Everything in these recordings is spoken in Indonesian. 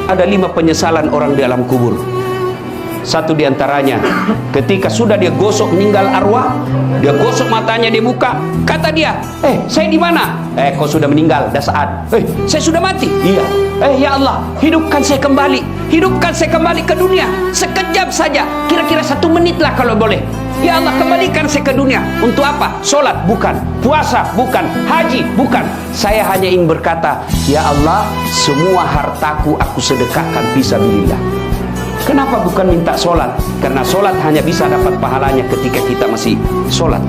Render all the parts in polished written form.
ada 5 penyesalan orang di alam kubur. Satu diantaranya, ketika sudah dia gosok meninggal arwah, dia gosok matanya, dia buka, kata dia, saya di mana? Kau sudah meninggal, dah saat. Saya sudah mati. Iya. Ya Allah, hidupkan saya kembali ke dunia, sekejap saja, kira-kira 1 menit lah kalau boleh. Ya Allah, kembalikan saya ke dunia. Untuk apa? Solat bukan, puasa bukan, haji bukan. Saya hanya ingin berkata, ya Allah, semua hartaku aku sedekahkan fisabilillah. Kenapa bukan minta solat? Karena solat hanya bisa dapat pahalanya ketika kita masih solat.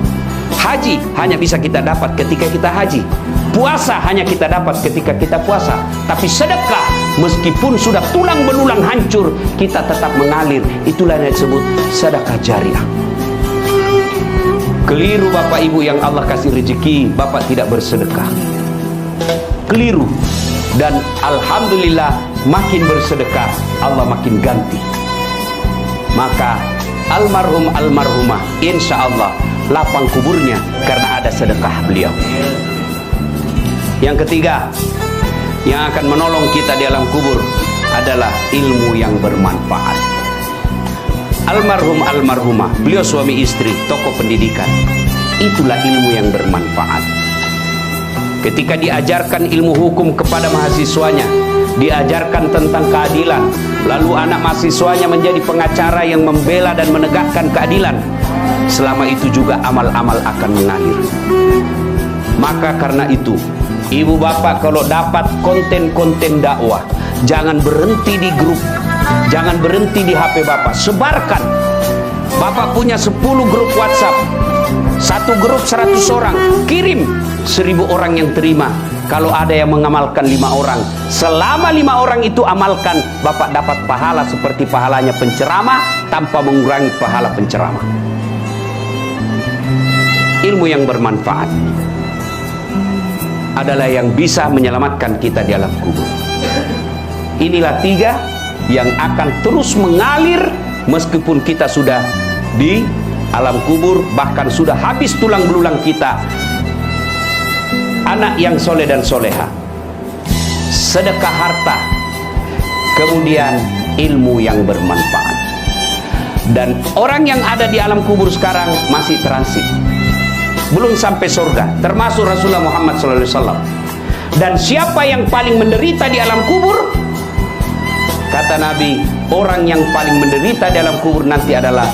Haji hanya bisa kita dapat ketika kita haji. Puasa hanya kita dapat ketika kita puasa. Tapi sedekah, meskipun sudah tulang belulang hancur, kita tetap mengalir. Itulah yang disebut sedekah jariah. Keliru Bapak Ibu yang Allah kasih rezeki, Bapak tidak bersedekah. Keliru. Dan alhamdulillah, makin bersedekah Allah makin ganti. Maka almarhum almarhumah insya Allah lapang kuburnya karena ada sedekah beliau. Yang ketiga, yang akan menolong kita di alam kubur adalah ilmu yang bermanfaat. Almarhum almarhumah, beliau suami istri, tokoh pendidikan. Itulah ilmu yang bermanfaat. Ketika diajarkan ilmu hukum kepada mahasiswanya, diajarkan tentang keadilan, lalu anak mahasiswanya menjadi pengacara yang membela dan menegakkan keadilan, selama itu juga amal-amal akan mengalir. Maka karena itu, ibu bapak kalau dapat konten-konten dakwah, jangan berhenti di grup, jangan berhenti di HP bapak, sebarkan. Bapak punya 10 grup WhatsApp, 1 grup 100 orang, kirim, 1000 orang yang terima. Kalau ada yang mengamalkan 5 orang, selama 5 orang itu amalkan, Bapak dapat pahala seperti pahalanya penceramah tanpa mengurangi pahala penceramah. Ilmu yang bermanfaat adalah yang bisa menyelamatkan kita di alam kubur. Inilah 3 yang akan terus mengalir meskipun kita sudah di alam kubur, bahkan sudah habis tulang belulang kita. Anak yang soleh dan soleha, sedekah harta, kemudian ilmu yang bermanfaat. Dan orang yang ada di alam kubur sekarang masih transit, belum sampai surga, termasuk Rasulullah Muhammad SAW. Dan siapa yang paling menderita di alam kubur? Kata Nabi, orang yang paling menderita di alam kubur nanti adalah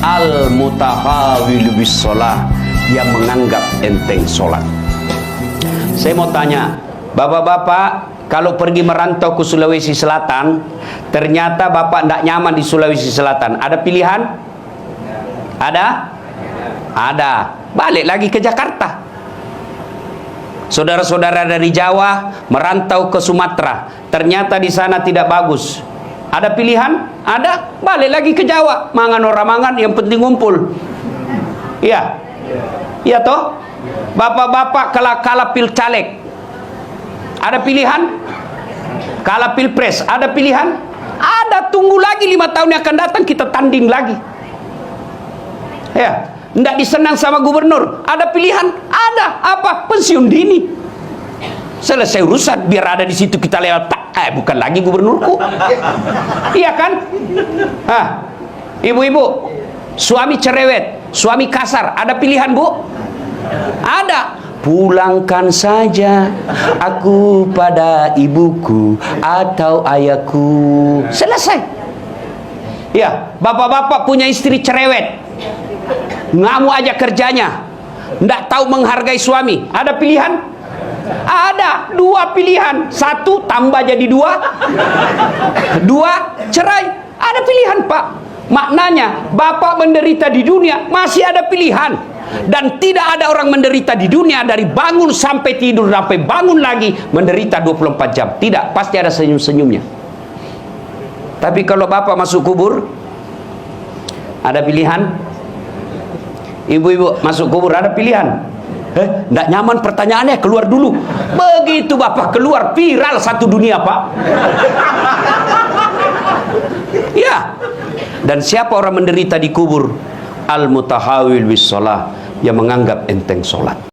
al-mutahawil bis sholah, yang menganggap enteng sholat. Saya mau tanya, bapak-bapak, kalau pergi merantau ke Sulawesi Selatan, ternyata bapak tidak nyaman di Sulawesi Selatan, ada pilihan? Ada? Ada. Balik lagi ke Jakarta. Saudara-saudara dari Jawa merantau ke Sumatera, ternyata di sana tidak bagus. Ada pilihan? Ada. Balik lagi ke Jawa. Mangan orang mangan, yang penting ngumpul. Iya. Iya toh? Bapak-bapak kalah pil caleg, ada pilihan? Kalah pilpres, ada pilihan? Ada. Tunggu lagi 5 tahun yang akan datang, kita tanding lagi. Ya. Tidak disenang sama gubernur, ada pilihan? Ada. Apa? Pensiun dini. Selesai urusan, biar ada di situ kita lewat. Bukan lagi gubernurku. Iya kan? Ibu-ibu, suami cerewet, suami kasar, ada pilihan bu? Ada. Pulangkan saja aku pada ibuku atau ayahku. Selesai. Ya, bapak-bapak punya istri cerewet, ngamuk aja kerjanya, nggak tahu menghargai suami, ada pilihan? Ada. 2 pilihan, 1 tambah jadi 2, 2 cerai. Ada pilihan pak. Maknanya bapak menderita di dunia masih ada pilihan. Dan tidak ada orang menderita di dunia dari bangun sampai tidur sampai bangun lagi menderita 24 jam. Tidak, pasti ada senyum-senyumnya. Tapi kalau bapak masuk kubur, ada pilihan? Ibu-ibu masuk kubur, ada pilihan? Nggak nyaman pertanyaannya, keluar dulu. Begitu bapak keluar, viral satu dunia pak. Ya. Dan siapa orang menderita di kubur? Al-mutahawil bis sholah, yang menganggap enteng sholat.